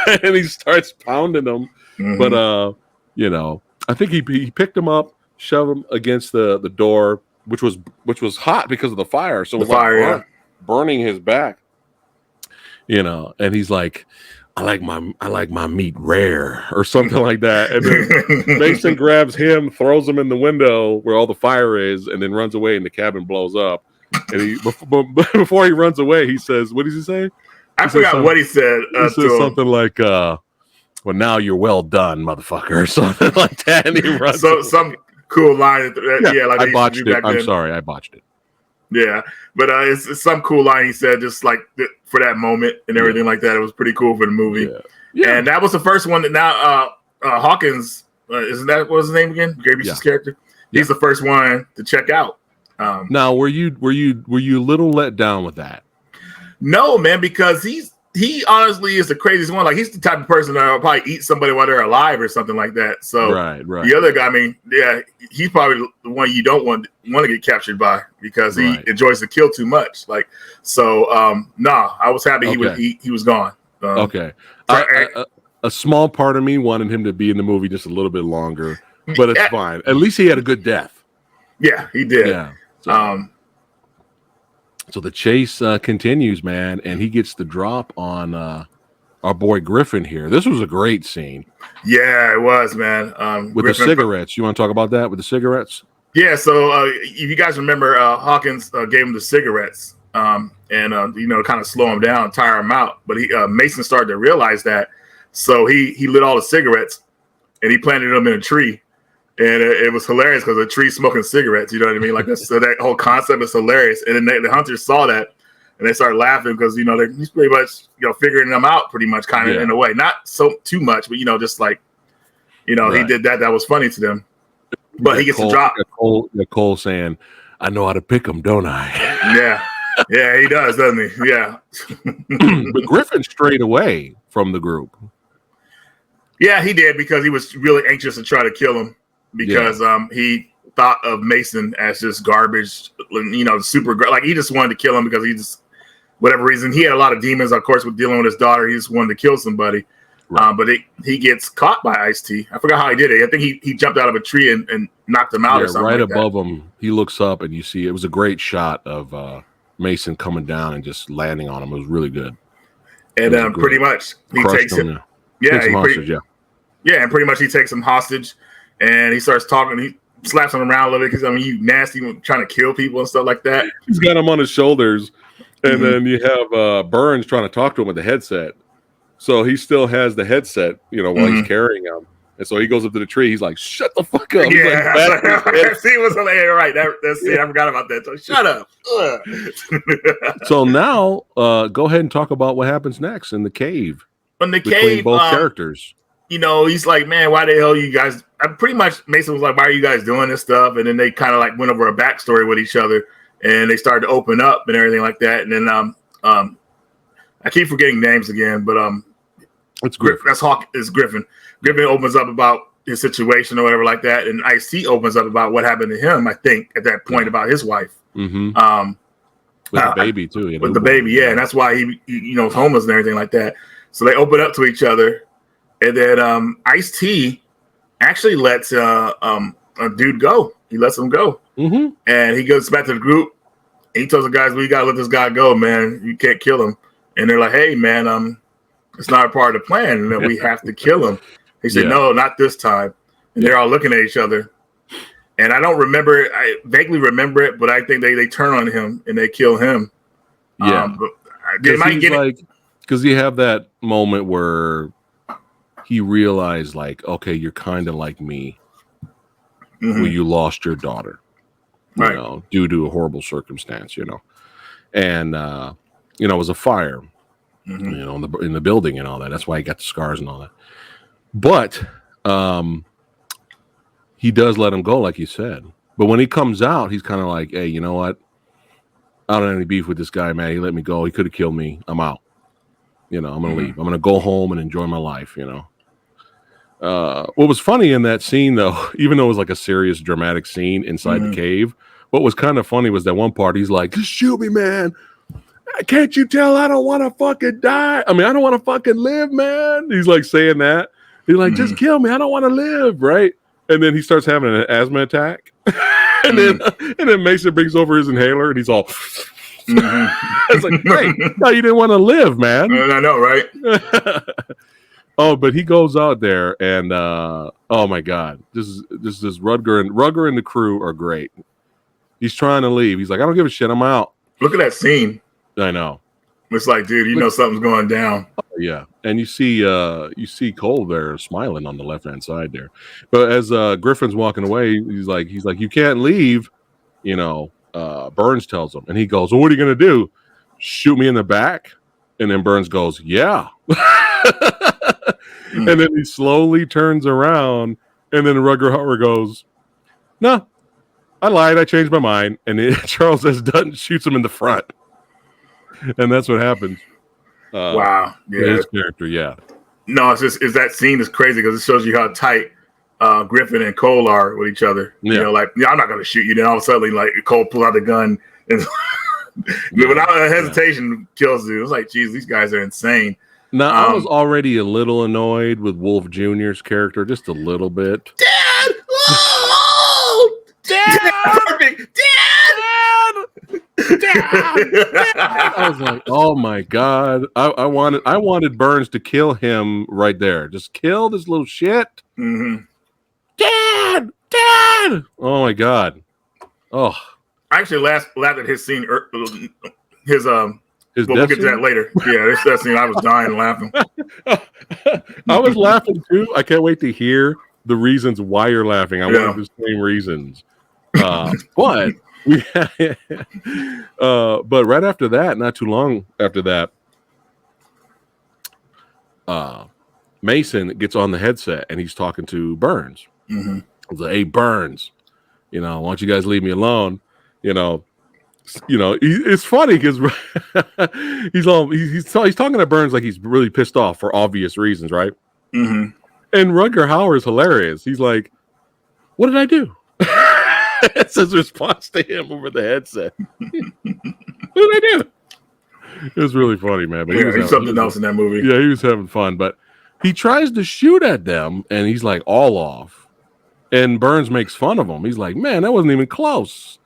and he starts pounding them. But you know, I think he picked him up, shoved him against the door, which was hot because of the fire. So it was like burning his back. You know, and he's like, I like my meat rare or something like that. And then Mason grabs him, throws him in the window where all the fire is, and then runs away and the cabin blows up. And before he runs away, he says, what does he say? I forgot what he said. He says something like, well, now you're well done, motherfucker, or something like that. And he runs some cool line. Like I botched it. I'm sorry, I botched it. Yeah, but it's some cool line he said, just like for that moment and everything like that. It was pretty cool for the movie. Yeah. And that was the first one that now Hawkins, isn't that what was his name again? Gary Busey's character. He's the first one to check out. Now, were you a little let down with that? No, man, because he honestly is the craziest one. Like, he's the type of person that will probably eat somebody while they're alive or something like that. So right. The other guy, I mean, he's probably the one you don't want to get captured by because he enjoys to kill too much. Like, so I was happy he was gone. Okay. A small part of me wanted him to be in the movie just a little bit longer, but it's fine. At least he had a good death. Yeah, he did. Yeah. So the chase continues, man, and he gets the drop on our boy Griffin here. This was a great scene. Yeah, it was, man. With Griffin, the cigarettes. You want to talk about that with the cigarettes? Yeah, so if you guys remember, Hawkins gave him the cigarettes and kind of slow him down, tire him out. But Mason started to realize that. So he lit all the cigarettes and he planted them in a tree. And it was hilarious because a tree smoking cigarettes, you know what I mean? Like, so that whole concept is hilarious. And then the hunters saw that and they started laughing because, he's pretty much, figuring them out pretty much kind of in a way. Not so too much, but, just like, he did that. That was funny to them. But he gets a drop. Nicole saying, I know how to pick them, don't I? Yeah, he does, doesn't he? Yeah. But Griffin strayed away from the group. Yeah, he did because he was really anxious to try to kill him. Because he thought of Mason as just garbage, super like he just wanted to kill him because he just whatever reason he had a lot of demons. Of course, with dealing with his daughter, he just wanted to kill somebody. Right. But he gets caught by Ice-T. I forgot how he did it. I think he jumped out of a tree and knocked him out or something. Right like above him, he looks up and you see it was a great shot of Mason coming down and just landing on him. It was really good. And pretty much he takes him. And pretty much he takes him hostage. And he starts talking. He slaps him around a little bit because you nasty, trying to kill people and stuff like that. He's got him on his shoulders, and then you have Burns trying to talk to him with the headset. So he still has the headset, while he's carrying him. And so he goes up to the tree. He's like, "Shut the fuck up!" Yeah, like, see what's hilarious, right? That's it. I forgot about that. So shut up. So now, go ahead and talk about what happens next in the cave. In the between cave, both characters. he's like, man, why the hell you guys? Pretty much Mason was like, why are you guys doing this stuff? And then they kind of like went over a backstory with each other, and they started to open up and everything like that. And then I keep forgetting names again, but it's Griffin. That's Hawk is Griffin. Griffin opens up about his situation or whatever like that, and Ice-T opens up about what happened to him. I think at that point about his wife. Mm-hmm. With the baby too. With the baby, yeah, and that's why he was homeless and everything like that. So they open up to each other. And then Ice-T actually lets a dude go. He lets him go. Mm-hmm. And he goes back to the group. And he tells the guys, we got to let this guy go, man. You can't kill him. And they're like, hey, man, it's not a part of the plan. And then we have to kill him. He said, no, not this time. And they're all looking at each other. And I don't remember. I vaguely remember it, but I think they turn on him and they kill him. Yeah. But they might get it. Because you have that moment where he realized, like, okay, you're kind of like me, where you lost your daughter, due to a horrible circumstance, and it was a fire, in the building and all that. That's why he got the scars and all that. But he does let him go, like you said. But when he comes out, he's kind of like, hey, you know what? I don't have any beef with this guy, man. He let me go. He could have killed me. I'm out. I'm going to leave. I'm going to go home and enjoy my life, What was funny in that scene, though, even though it was like a serious, dramatic scene inside the cave, what was kind of funny was that one part, he's like, just shoot me, man. Can't you tell I don't want to fucking die? I mean, I don't want to fucking live, man. He's like saying that. He's like, just kill me. I don't want to live, right? And then he starts having an asthma attack. and then Mason brings over his inhaler, and he's all... It's like, hey, no, you didn't want to live, man. I know, right? Oh, but he goes out there, and oh my God, this Rutger and the crew are great. He's trying to leave. He's like, I don't give a shit. I'm out. Look at that scene. I know. It's like, dude, you know something's going down. Oh, yeah, and you see Cole there smiling on the left hand side there. But as Griffin's walking away, he's like, you can't leave. Burns tells him, and he goes, well, what are you gonna do? Shoot me in the back? And then Burns goes, yeah. And then he slowly turns around, and then Rutger Hauer goes, no, I lied. I changed my mind. And Charles S. Dutton shoots him in the front. And that's what happens. Wow. Yeah. His character, yeah. No, it's that scene is crazy because it shows you how tight Griffin and Cole are with each other. Yeah. I'm not going to shoot you. Then all of a sudden, like, Cole pulls out the gun and without hesitation kills you. It's like, geez, these guys are insane. Now, I was already a little annoyed with Wolf Jr.'s character, just a little bit. Dad! Oh! Dad! Perfect! Dad! I was like, oh my God. I wanted Burns to kill him right there. Just kill this little shit. Mm-hmm. Dad! Oh my God. Oh. I actually laughed at his scene, His we'll get to that later. Yeah, that scene, I was dying laughing. I was laughing too. I can't wait to hear the reasons why you're laughing. I wanted the same reasons. But right after that, not too long after that, Mason gets on the headset and he's talking to Burns. Mm-hmm. He's like, hey, Burns, why don't you guys leave me alone? It's funny because he's talking to Burns like he's really pissed off for obvious reasons, right? Mm-hmm. And Rutger Hauer is hilarious. He's like, what did I do? It's his response to him over the headset. What did I do? It was really funny, man. But he's something else in that movie. Yeah, he was having fun. But he tries to shoot at them, and he's like all off. And Burns makes fun of him. He's like, man, that wasn't even close.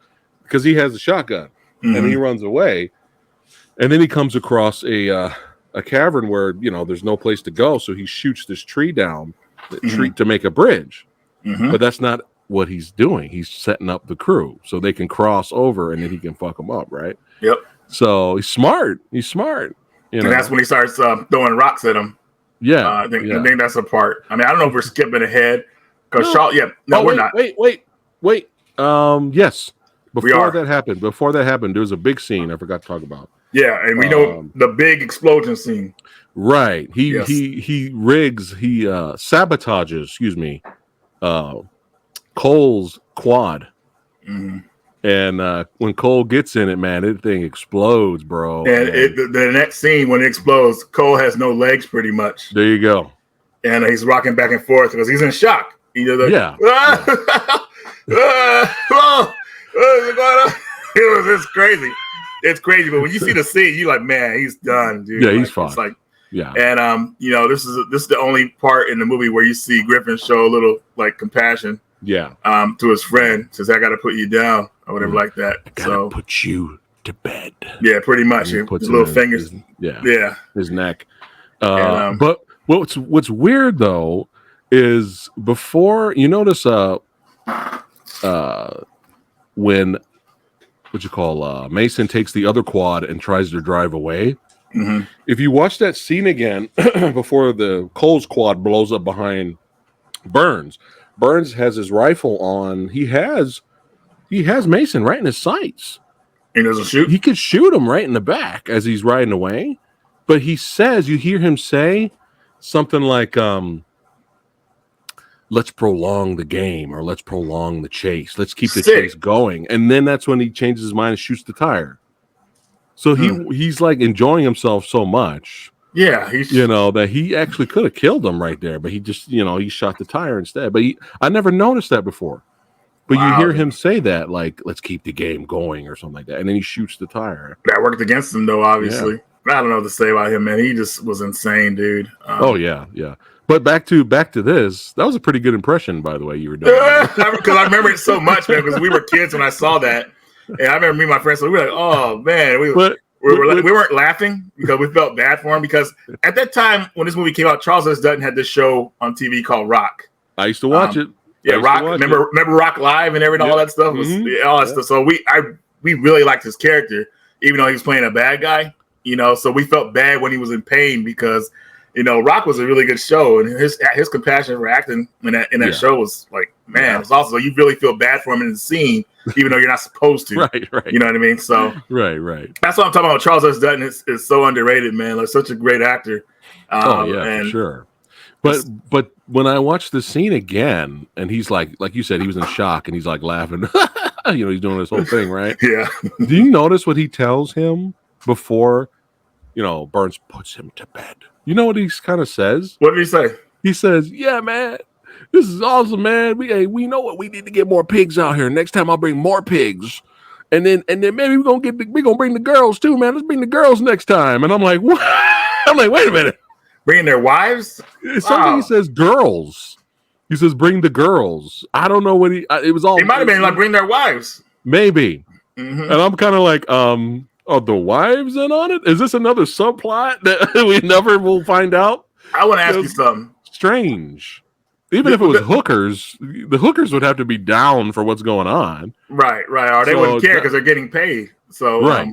Because he has a shotgun. Mm-hmm. And he runs away. And then he comes across a cavern where, there's no place to go. So he shoots this tree down to make a bridge. Mm-hmm. But that's not what he's doing. He's setting up the crew so they can cross over and then he can fuck them up, right? Yep. So he's smart. And that's when he starts throwing rocks at him. Yeah. I think that's a part. I mean, I don't know if we're skipping ahead. Because we're not. Wait. Yes. Before that happened, there was a big scene I forgot to talk about. Yeah, and we know the big explosion scene. Right. He sabotages, excuse me, Cole's quad. Mm-hmm. And when Cole gets in it, man, that thing explodes, bro. And the next scene, when it explodes, Cole has no legs pretty much. There you go. And he's rocking back and forth because he's in shock. Yeah. It's crazy. It's crazy. But when you see the scene, you're like, man, he's done, dude. Yeah, like, he's fine. It's like, yeah. And this is the only part in the movie where you see Griffin show a little like compassion. Yeah. To his friend, says, "I got to put you down," or whatever like that. I gotta put you to bed. Yeah, pretty much. His little fingers. His neck. But what's weird though is before you notice when Mason takes the other quad and tries to drive away. Mm-hmm. If you watch that scene again before the Cole's quad blows up behind Burns has his rifle on. He has Mason right in his sights. He doesn't shoot. He could shoot him right in the back as he's riding away. But he says, you hear him say something like, let's prolong the game, or let's prolong the chase. Let's keep the chase going. And then that's when he changes his mind and shoots the tire. So he's like enjoying himself so much. Yeah, that he actually could have killed him right there, but he just, he shot the tire instead. But I never noticed that before. But you hear him say that, like, let's keep the game going or something like that. And then he shoots the tire. That worked against him, though, obviously. Yeah. I don't know what to say about him, man. He just was insane, dude. Yeah. But back to this, that was a pretty good impression, by the way, you were doing. Because I remember it so much, man, because we were kids when I saw that. And I remember me and my friends, so we were like, oh, man. We weren't laughing because we felt bad for him, because at that time when this movie came out, Charles S. Dutton had this show on TV called Rock. I used to watch it. Yeah, Rock. Remember Rock Live and everything, all that stuff. All that stuff. So we really liked his character, even though he was playing a bad guy. So we felt bad when he was in pain because Rock was a really good show, and his compassion for acting in that show was like, man, it's also, you really feel bad for him in the scene, even though you're not supposed to. Right. You know what I mean? So right. That's what I'm talking about. Charles S. Dutton is so underrated, man. Like, such a great actor. For sure. But when I watched the scene again, and he's like you said, he was in shock, and he's like laughing. He's doing this whole thing, right? Yeah. Do you notice what he tells him before, Burns puts him to bed? You know what he kind of says? What did he say? He says, "Yeah, man, this is awesome, man. We know what we need to get more pigs out here. Next time I'll bring more pigs, and then maybe we're gonna bring the girls too, man. Let's bring the girls next time." And I'm like, what? I'm like, wait a minute. Bringing their wives? Something he says girls. He says bring the girls. I don't know what it was all. It might have been like bring their wives. Maybe. Mm-hmm. And I'm kind of like, are the wives in on it? Is this another subplot that we never will find out? I want to ask you something. Strange. Even if it was hookers, the hookers would have to be down for what's going on. Right. Or they wouldn't care because they're getting paid. So, right.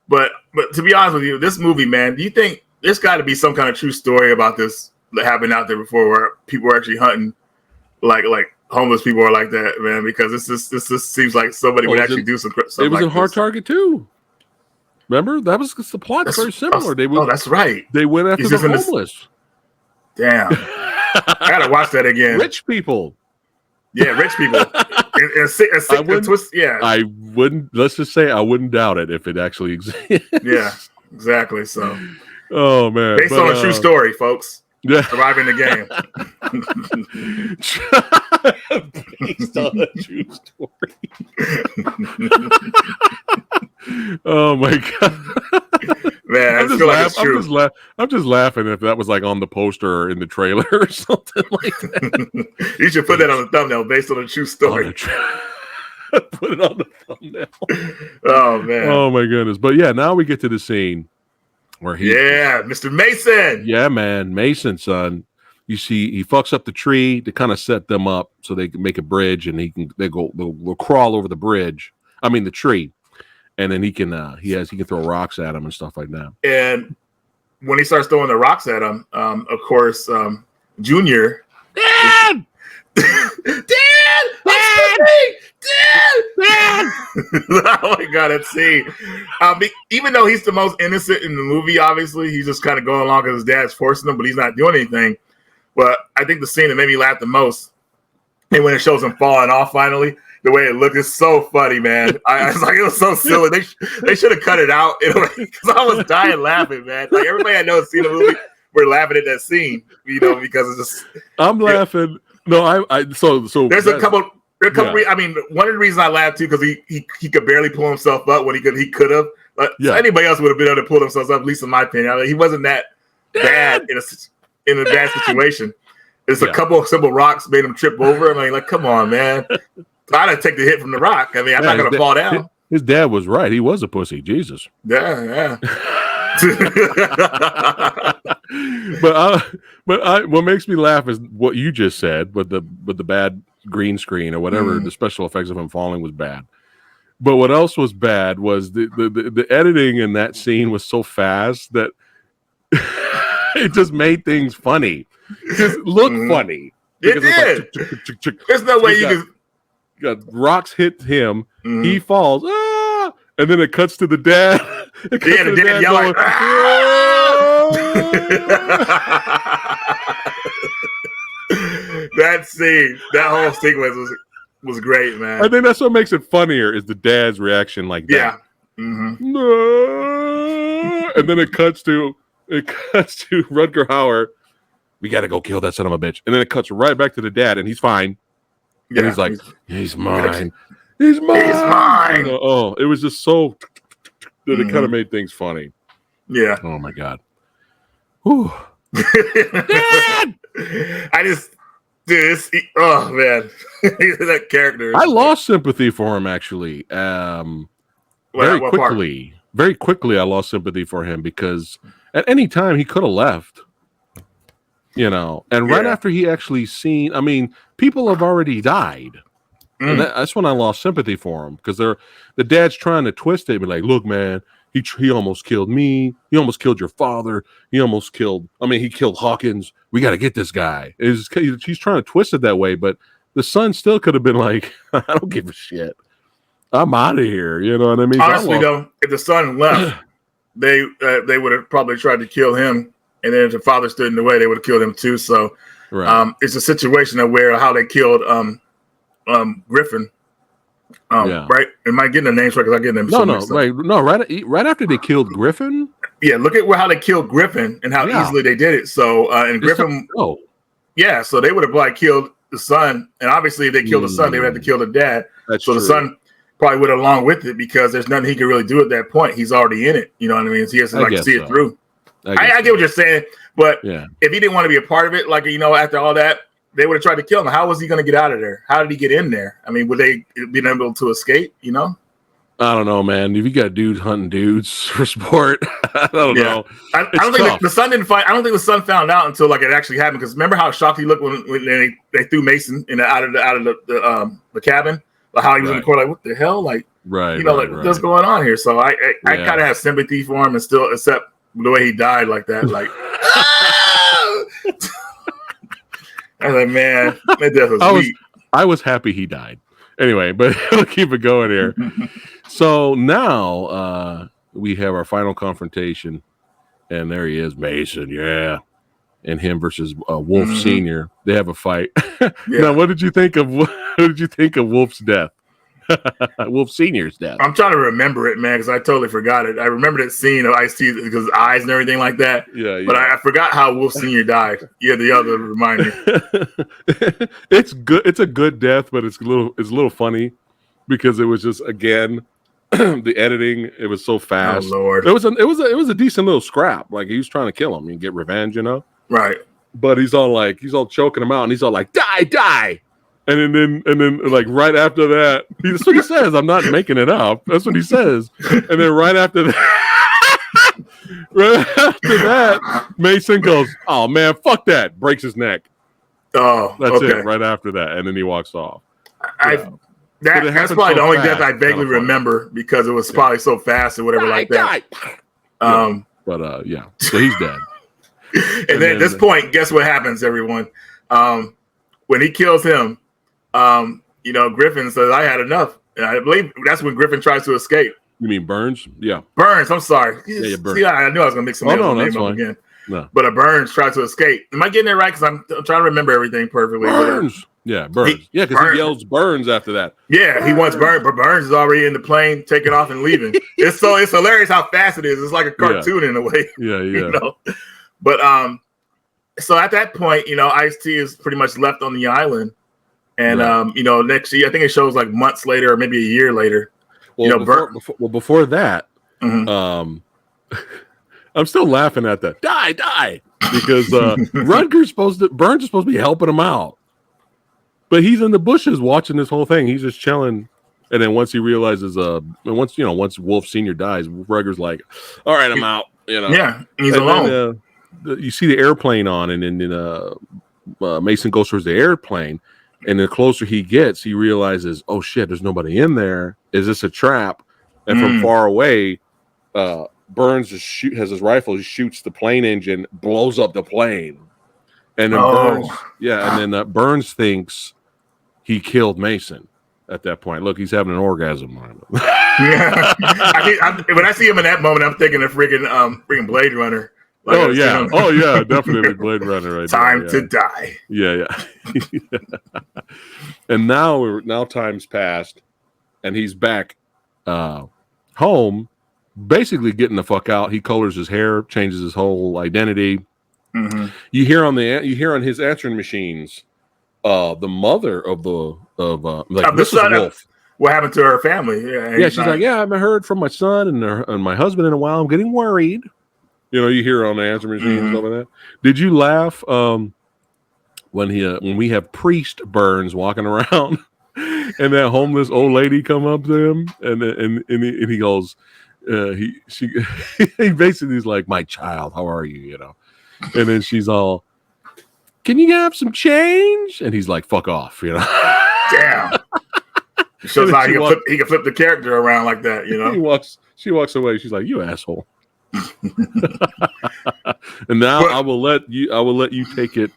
But to be honest with you, this movie, man, do you think there's got to be some kind of true story about this that happened out there before, where people were actually hunting like homeless people are like that, man? Because this just seems like somebody would actually do something. It was in Hard Target too. Remember, that was the plot. That's very similar. That's right. They went after the homeless. Damn, I gotta watch that again. Rich people. Yeah, rich people. I wouldn't. Let's just say I wouldn't doubt it if it actually exists. Yeah, exactly. So, oh man, based on a true story, folks. Yeah, surviving the game. Based on a true story. Oh my god, man! I'm just laughing if that was like on the poster or in the trailer or something like that. You should put that on the thumbnail, based on a true story. Put it on the thumbnail. Oh man! Oh my goodness! But yeah, now we get to the scene where Mr. Mason. Yeah, man, Mason, son. You see, he fucks up the tree to kind of set them up so they can make a bridge, and they'll crawl over the bridge. I mean, the tree, and then he can throw rocks at him and stuff like that. And when he starts throwing the rocks at him, of course, Junior, Dad, Dad, Dad! Oh my god, that scene. Even though he's the most innocent in the movie, obviously, he's just kind of going along because his dad's forcing him, but he's not doing anything. But I think the scene that made me laugh the most, and when it shows him falling off finally, the way it looked is so funny, man. I was like, it was so silly. They should have cut it out because I was dying laughing, man. Like everybody I know has seen the movie, we're laughing at that scene, because it's just. I'm laughing. No, so there's a couple. I mean, one of the reasons I laughed too because he could barely pull himself up when he could have. So anybody else would have been able to pull themselves up, at least in my opinion. I mean, he wasn't that bad in a bad situation. There's a couple of simple rocks made him trip over. I mean, like, come on, man. I'd have taken the hit from the rock. I mean, I'm not going to fall down. His dad was right. He was a pussy. Jesus. Yeah. But what makes me laugh is what you just said, with the bad green screen or whatever. The special effects of him falling was bad. But what else was bad was the editing in that scene was so fast that it just made things funny. Just look funny. It did. Like, there's no way you got rocks hit him. He falls. And then it cuts to the dad. The dad yelling. That scene, that whole sequence was great, man. I think that's what makes it funnier is the dad's reaction like that. Yeah. No. And then it cuts to Rutger Hauer. We got to go kill that son of a bitch. And then it cuts right back to the dad, and he's fine. Yeah, and he's like, he's mine. He's mine. He's mine. It was just so that it kind of made things funny. Yeah. Oh my god. Whew. Dad! Oh man, that character. I lost sympathy for him actually. Very quickly, I lost sympathy for him because at any time he could have left. And right after he actually seen, I mean, people have already died. And that's when I lost sympathy for him because the dad's trying to twist it, be like, look, man, he almost killed me. He almost killed your father. He killed Hawkins. We got to get this guy. He's trying to twist it that way, but the son still could have been like, I don't give a shit. I'm out of here. You know what I mean? Honestly, though, if the son left, they would have probably tried to kill him. And then if the father stood in the way, they would have killed him too. So it's a situation of how they killed Griffin. Right? Am I getting the names right? Because I get them. Right after they killed Griffin. Yeah, look at how they killed Griffin and how easily they did it. So and Griffin. So they would have probably killed the son, and obviously if they killed the son, they would have to kill the dad. That's so true. The son probably would have along with it because there's nothing he can really do at that point. He's already in it. You know what I mean? So he has to see it through. I get what you're saying, but if he didn't want to be a part of it, after all that, they would have tried to kill him. How was he going to get out of there? How did he get in there? I mean, would they been able to escape? I don't know, man. If you got dudes hunting dudes for sport, I don't know. I don't think the son didn't find. I don't think the son found out until it actually happened. Because remember how shocked he looked when they threw Mason out of the cabin? How he was in the court, what the hell? What's going on here? So I kind of have sympathy for him, and still accept the way he died like that. I was like, man, that death was sweet. I was happy he died. Anyway, but we'll keep it going here. So now we have our final confrontation, and there he is, Mason, and him versus Wolf Senior. They have a fight. Now, what did you think of Wolf's death? Wolf Senior's death. I'm trying to remember it, man, because I totally forgot it. I remember that scene of Ice-T because his eyes and everything like that. Yeah. But I forgot how Wolf Senior died. Yeah, the other remind me. It's good. It's a good death, but it's a little funny because it was just again the editing. It was so fast. Oh Lord! It was a decent little scrap. Like he was trying to kill him and get revenge, Right. But he's all choking him out, and he's all like, "Die!" And then right after that, that's what he says. I'm not making it up. That's what he says. And then right after that, Mason goes, "Oh man, fuck that!" Breaks his neck. Oh, that's it. Right after that, and then he walks off. That's probably the only death I vaguely remember because it was probably so fast or whatever like that. But so he's dead. and then at this point, guess what happens, everyone? When he kills him, Griffin says, I had enough. And I believe that's when Griffin tries to escape. You mean Burns? Yeah. Burns, I'm sorry. Yeah, Burns. See, I knew I was going to mix some name up again. No. But Burns tries to escape. Am I getting it right? Because I'm trying to remember everything perfectly. Burns. Burns. Because he yells Burns after that. Yeah, Burns. He wants Burns, but Burns is already in the plane, taking off and leaving. It's hilarious how fast it is. It's like a cartoon in a way. Yeah. But so at that point, Ice-T is pretty much left on the island. And next year, I think it shows like months later or maybe a year later. Well, before that, mm-hmm. I'm still laughing at that. Die, because Burns is supposed to be helping him out, but he's in the bushes watching this whole thing. He's just chilling, and then once he realizes, once Wolf Senior dies, Rutger's like, "All right, I'm out." Yeah, he's alone. Then, you see the airplane on, and then Mason goes towards the airplane. And the closer he gets, he realizes, oh shit, there's nobody in there. Is this a trap? And from far away, Burns has his rifle. He shoots the plane engine, blows up the plane, and then Burns thinks he killed Mason at that point. Look, he's having an orgasm. When I see him in that moment, I'm thinking of freaking Blade Runner. Definitely Blade Runner. Right Time to die. Yeah. And now time's passed, and he's back home, basically getting the fuck out. He colors his hair, changes his whole identity. Mm-hmm. You hear on his answering machines, the mother of the son. Wolf. What happened to her family? She's like, I haven't heard from my son and my husband in a while. I'm getting worried. You hear on the answer machine and stuff like that. Did you laugh when we have Priest Burns walking around and that homeless old lady come up to him and he goes, he basically is like, my child, how are you? And then she's all, can you have some change? And he's like, fuck off, Damn. It shows how he can flip the character around like that, She walks away. She's like, you asshole. And now I will let you take it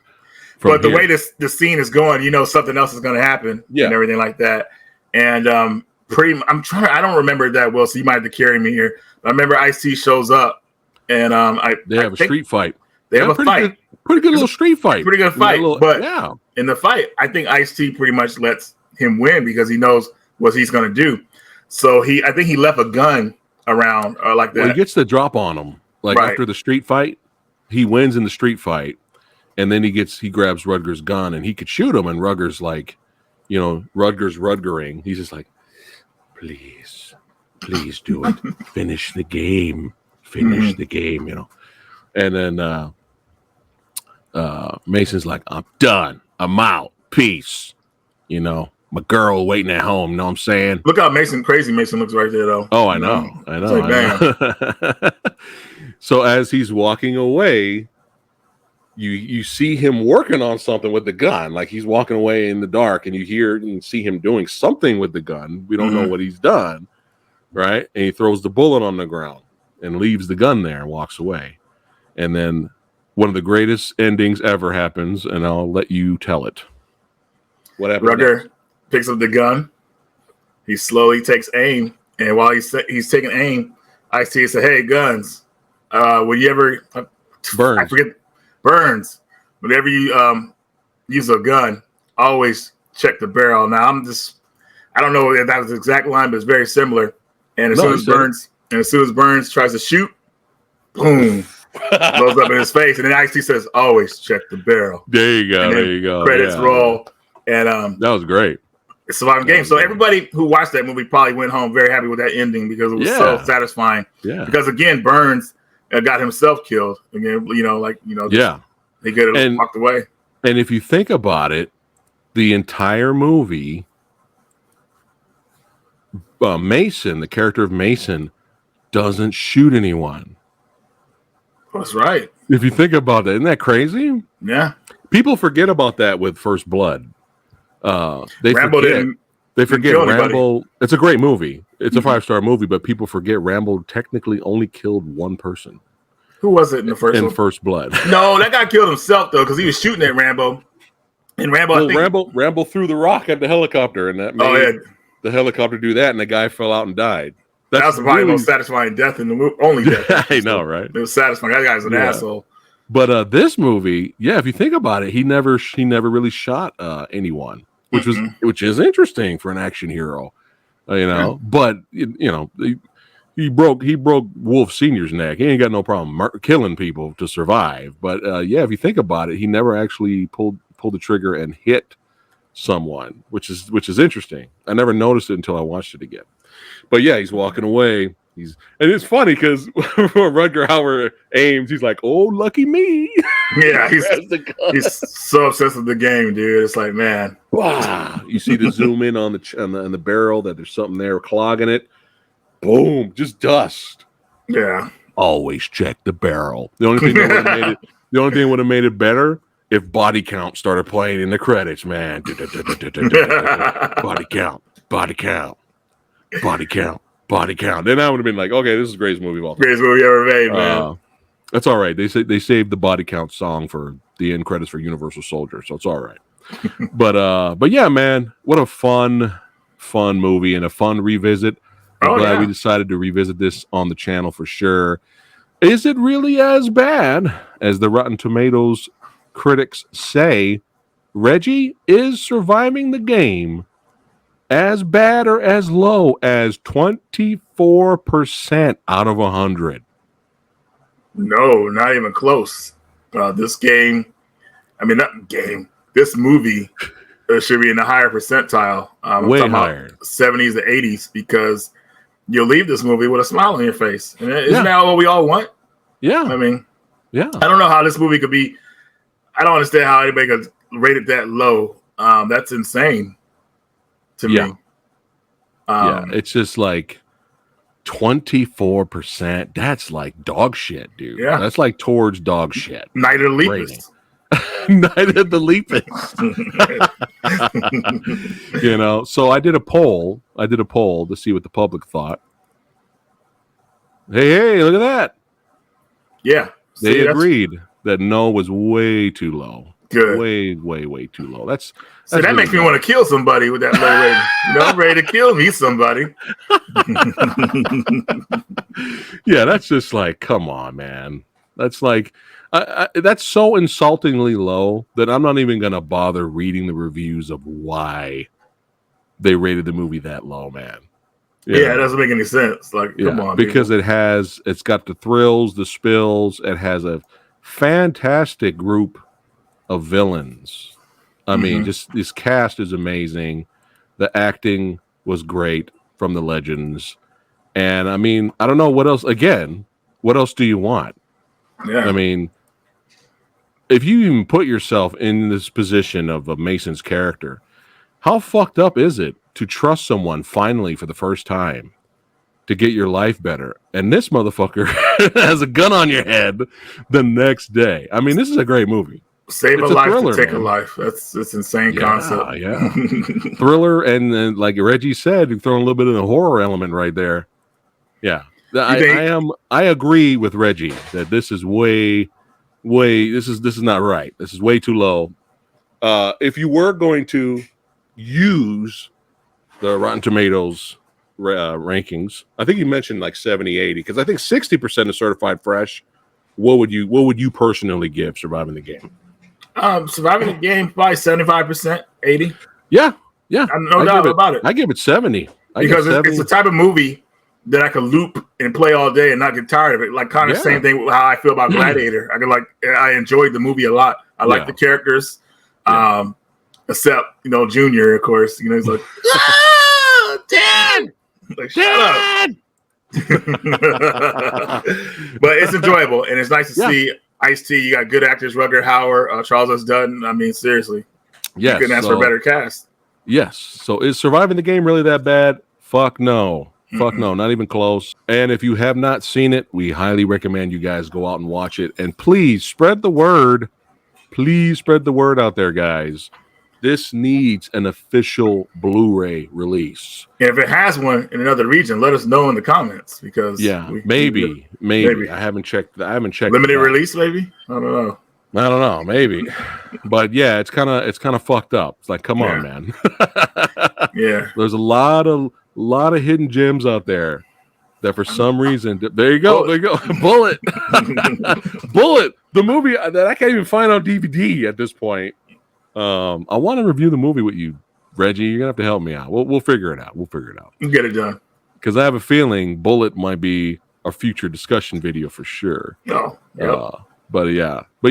from the here. way the scene is going, something else is going to happen and everything like that. And I don't remember it that well, so you might have to carry me here. I remember Ice-T shows up and they have a street fight. They have a fight. Pretty good little street fight. Pretty good fight. In the fight, I think Ice-T pretty much lets him win because he knows what he's going to do. So I think he left a gun around like that. Well, he gets the drop on him. After the street fight, he wins in the street fight, and then he grabs Rutger's gun and he could shoot him, and Rutger's like, Rutger's Rutgering. He's just like, please do it. Finish the game. The game, And then Mason's like, I'm done. I'm out. Peace. My girl waiting at home. You know what I'm saying? Look how crazy Mason looks right there, though. Oh, I know. I know. So as he's walking away, you see him working on something with the gun. Like he's walking away in the dark, and you hear and see him doing something with the gun. We don't know what he's done, right? And he throws the bullet on the ground and leaves the gun there and walks away. And then one of the greatest endings ever happens, and I'll let you tell it. What happens? Rutger picks up the gun. He slowly takes aim, and while he's taking aim, Ice-T said, "Hey, guns, will you ever Burns? I forget Burns. Whenever you use a gun, always check the barrel." Now I don't know if that was the exact line, but it's very similar. And as soon as Burns tries to shoot, boom, blows up in his face, and then Ice-T says, "Always check the barrel." There you go. Credits roll, and that was great. It's a surviving game. So everybody who watched that movie probably went home very happy with that ending because it was so satisfying. Yeah. Because again, Burns got himself killed. Again, he could have walked away. And if you think about it, the entire movie, Mason, the character of Mason, doesn't shoot anyone. That's right. If you think about that, isn't that crazy? Yeah. People forget about that with First Blood. They forget Rambo. It's a great movie. It's a 5-star movie, but people forget Rambo technically only killed one person. Who was it in the first one? First Blood. No, that guy killed himself though because he was shooting at Rambo, And Rambo, Rambo threw the rock at the helicopter, and that made the helicopter do that, and the guy fell out and died. That was probably the most satisfying death in the movie. Only death. I know, right? It was satisfying. That guy's an asshole. But this movie, if you think about it, he never really shot anyone, which is interesting for an action hero, you know. But he broke Wolf Senior's neck. He ain't got no problem killing people to survive. But if you think about it, he never actually pulled the trigger and hit someone, which is interesting. I never noticed it until I watched it again. But he's walking away. And it's funny because Rutger Hauer aims, he's like, "Oh, lucky me!" Yeah, he's so obsessed with the game, dude. It's like, man, wow. You see the zoom in on the barrel that there's something there clogging it. Boom, just dust. Yeah. Always check the barrel. The only thing that would have made it better if Body Count started playing in the credits, man. Body count. Then I would have been like, okay, this is the greatest movie of all time. Greatest movie ever made, man. That's all right. They saved the Body Count song for the end credits for Universal Soldier, so it's all right. but yeah, man, what a fun movie and a fun revisit. I'm glad we decided to revisit this on the channel for sure. Is it really as bad as the Rotten Tomatoes critics say? Reggie, is Surviving the Game as bad or as low as 24% out of 100? No, not even close. This movie should be in the higher percentile. Way higher. 70s to 80s, because you'll leave this movie with a smile on your face. And isn't that what we all want? Yeah. I mean, I don't know how this movie could be. I don't understand how anybody could rate it that low. That's insane to me. It's just like 24%. That's like dog shit, dude. Yeah. That's like towards dog shit. Night of the Leapers. Night of the Leapers. So I did a poll to see what the public thought. Hey, look at that. Yeah. They agreed that no was way too low. Good. Way too low. That really makes me want to kill somebody with that low rating. I'm ready to kill me somebody. Yeah, that's just like, come on, man. That's like, that's so insultingly low that I'm not even going to bother reading the reviews of why they rated the movie that low, man. It doesn't make any sense. Like, come on. Because it's got the thrills, the spills. It has a fantastic group of villains. I mean, just this cast is amazing. The acting was great from the legends. And I mean, I don't know what else. Again, what else do you want? Yeah. I mean, if you even put yourself in this position of a Mason's character, how fucked up is it to trust someone finally for the first time to get your life better? And this motherfucker has a gun on your head the next day. I mean, this is a great movie. Save a life to take a life. That's insane concept. Yeah. Thriller, and then, like Reggie said, you're throwing a little bit of the horror element right there. Yeah. I agree with Reggie that this is way this is not right. This is way too low. If you were going to use the Rotten Tomatoes rankings, I think you mentioned like 70, 80, because I think 60% is certified fresh. What would you personally give Surviving the Game? Surviving the Game, probably 75%, 80. Yeah. No doubt about it. I give it 70. Because it's the type of movie that I could loop and play all day and not get tired of it. Like kind of same thing with how I feel about Gladiator. I enjoyed the movie a lot. I like the characters. Except, Junior, of course. He's like, Dad! Like, shut up. But it's enjoyable, and it's nice to see Ice-T. You got good actors, Rutger Hauer, Charles S. Dutton. I mean, seriously. Yes. You couldn't ask for a better cast. Yes. So is Surviving the Game really that bad? Fuck no. Fuck no, not even close. And if you have not seen it, we highly recommend you guys go out and watch it. And please spread the word. Please spread the word out there, guys. This needs an official Blu-ray release. If it has one in another region, let us know in the comments, because maybe. I haven't checked. Limited release, maybe. I don't know. I don't know, maybe, but yeah, it's kind of fucked up. It's like, come on, man. Yeah, there's a lot of hidden gems out there that for some reason. There you go, Bullet, Bullet, the movie that I can't even find on DVD at this point. I want to review the movie with you, Reggie. You're gonna have to help me out. We'll figure it out. We'll get it done. Because I have a feeling Bullet might be a future discussion video for sure. Oh, yep. But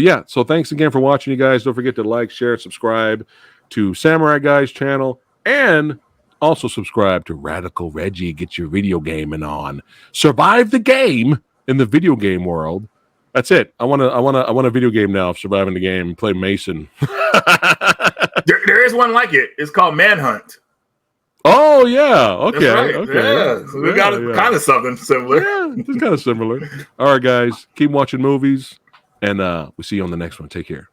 yeah. So thanks again for watching, you guys. Don't forget to like, share, subscribe to Samurai Guy's channel, and also subscribe to Radical Reggie. Get your video gaming on. Survive the game in the video game world. That's it. I want a video game now of surviving the game. Play Mason. there is one like it. It's called Manhunt. Oh yeah, okay, right. okay. Yeah. So we got kind of something similar. Yeah, it's kind of similar. All right, guys, keep watching movies, and we'll see you on the next one. Take care.